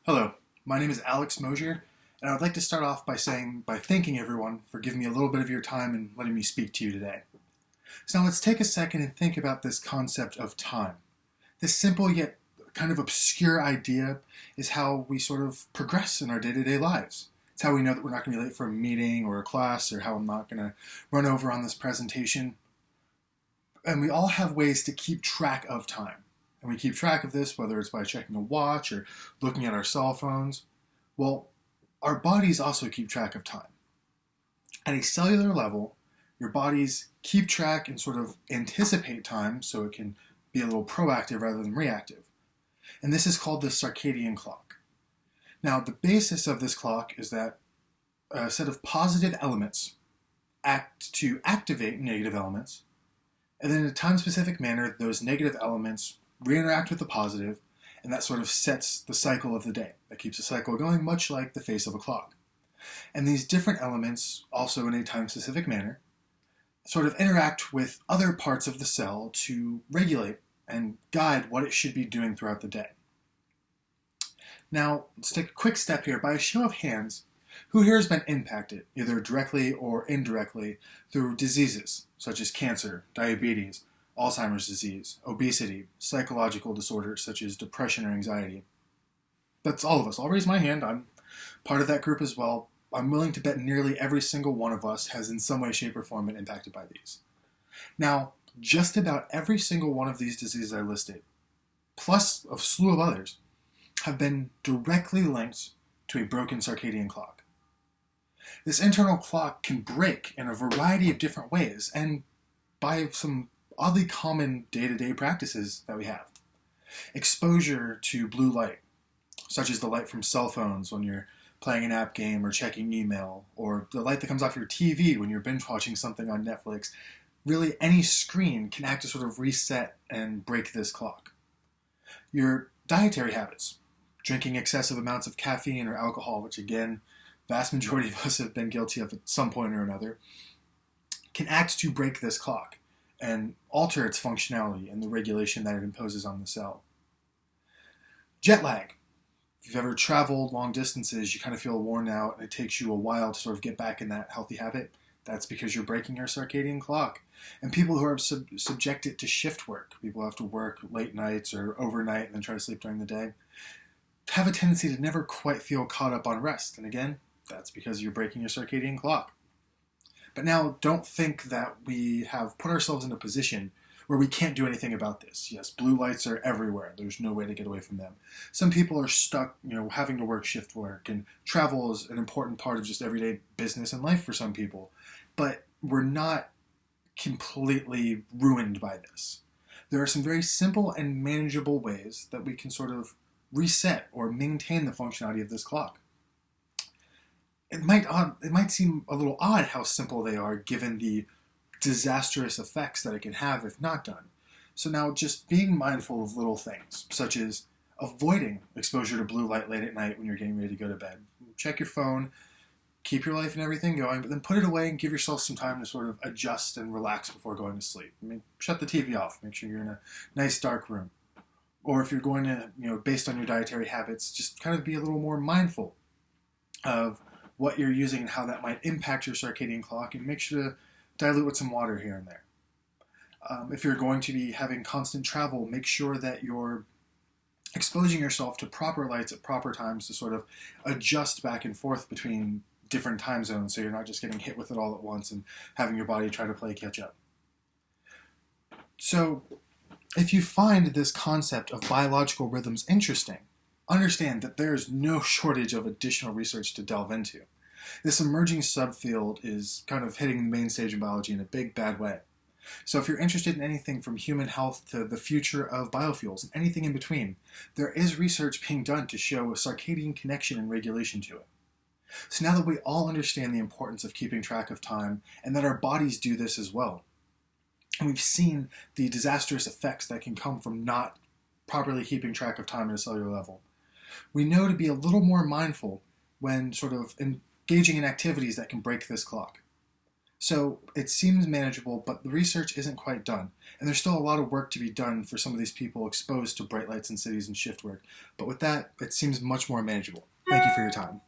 Hello, my name is Alex Mosier, and I would like to start off by thanking everyone for giving me a little bit of your time and letting me speak to you today. So now let's take a second and think about this concept of time. This simple yet kind of obscure idea is how we sort of progress in our day-to-day lives. It's how we know that we're not going to be late for a meeting or a class, or how I'm not going to run over on this presentation. And we all have ways to keep track of time. And we keep track of this, whether it's by checking a watch or looking at our cell phones. Well, our bodies also keep track of time. At a cellular level, your bodies keep track and sort of anticipate time so it can be a little proactive rather than reactive. And this is called the circadian clock. Now, the basis of this clock is that a set of positive elements act to activate negative elements, and then in a time-specific manner, those negative elements re-interact with the positive, and that sort of sets the cycle of the day. That keeps the cycle going, much like the face of a clock. And these different elements, also in a time-specific manner, sort of interact with other parts of the cell to regulate and guide what it should be doing throughout the day. Now, let's take a quick step here. By a show of hands, who here has been impacted, either directly or indirectly, through diseases such as cancer, diabetes, Alzheimer's disease, obesity, psychological disorders such as depression or anxiety? That's all of us. I'll raise my hand. I'm part of that group as well. I'm willing to bet nearly every single one of us has in some way, shape, or form been impacted by these. Now, just about every single one of these diseases I listed, plus a slew of others, have been directly linked to a broken circadian clock. This internal clock can break in a variety of different ways, and by some oddly common day-to-day practices that we have. Exposure to blue light, such as the light from cell phones when you're playing an app game or checking email, or the light that comes off your TV when you're binge watching something on Netflix. Really, any screen can act to sort of reset and break this clock. Your dietary habits, drinking excessive amounts of caffeine or alcohol, which again, vast majority of us have been guilty of at some point or another, can act to break this clock and alter its functionality and the regulation that it imposes on the cell. Jet lag. If you've ever traveled long distances, you kind of feel worn out and it takes you a while to sort of get back in that healthy habit. That's because you're breaking your circadian clock. And people who are subjected to shift work, people who have to work late nights or overnight and then try to sleep during the day, have a tendency to never quite feel caught up on rest. And again, that's because you're breaking your circadian clock. But now, don't think that we have put ourselves in a position where we can't do anything about this. Yes, blue lights are everywhere. There's no way to get away from them. Some people are stuck, having to work shift work, and travel is an important part of just everyday business and life for some people. But we're not completely ruined by this. There are some very simple and manageable ways that we can sort of reset or maintain the functionality of this clock. It might seem a little odd how simple they are given the disastrous effects that it can have if not done. So now just being mindful of little things, such as avoiding exposure to blue light late at night when you're getting ready to go to bed. Check your phone, keep your life and everything going, but then put it away and give yourself some time to sort of adjust and relax before going to sleep. Shut the TV off. Make sure you're in a nice dark room. Or if you're going to, based on your dietary habits, just kind of be a little more mindful of what you're using and how that might impact your circadian clock, and make sure to dilute with some water here and there. If you're going to be having constant travel, make sure that you're exposing yourself to proper lights at proper times to sort of adjust back and forth between different time zones so you're not just getting hit with it all at once and having your body try to play catch up. So if you find this concept of biological rhythms interesting, understand that there's no shortage of additional research to delve into. This emerging subfield is kind of hitting the main stage of biology in a big, bad way. So if you're interested in anything from human health to the future of biofuels and anything in between, there is research being done to show a circadian connection and regulation to it. So now that we all understand the importance of keeping track of time and that our bodies do this as well, and we've seen the disastrous effects that can come from not properly keeping track of time at a cellular level, we know to be a little more mindful when sort of engaging in activities that can break this clock. So it seems manageable, but the research isn't quite done. And there's still a lot of work to be done for some of these people exposed to bright lights in cities and shift work. But with that, it seems much more manageable. Thank you for your time.